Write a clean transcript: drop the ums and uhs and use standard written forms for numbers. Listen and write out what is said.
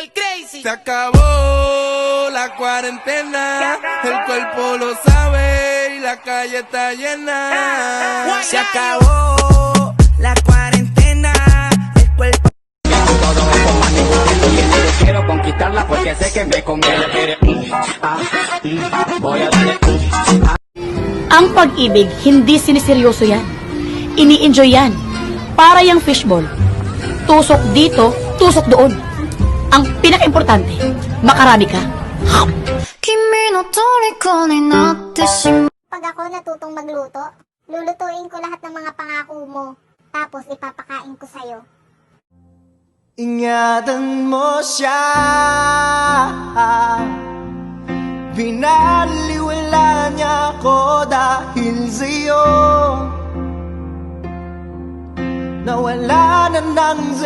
el crazy. Se acabó la cuarentena, el cuerpo lo sabe y la calle está llena. Se acabó la cuarentena, el cuerpo. Quiero conquistarla porque sé que me conviene. Voy a darle. Ang pag-ibig, hindi siniseryoso yan. Ini-enjoy yan. Para yung fishball. Tusok dito, tusok doon. Ang pinaka-importante, makarami ka. Pag ako natutong magluto, lulutuin ko lahat ng mga pangako mo. Tapos ipapakain ko sa'yo. Ingatan mo siya, binaliwala niya ako dahil sa'yo. Nawala na ng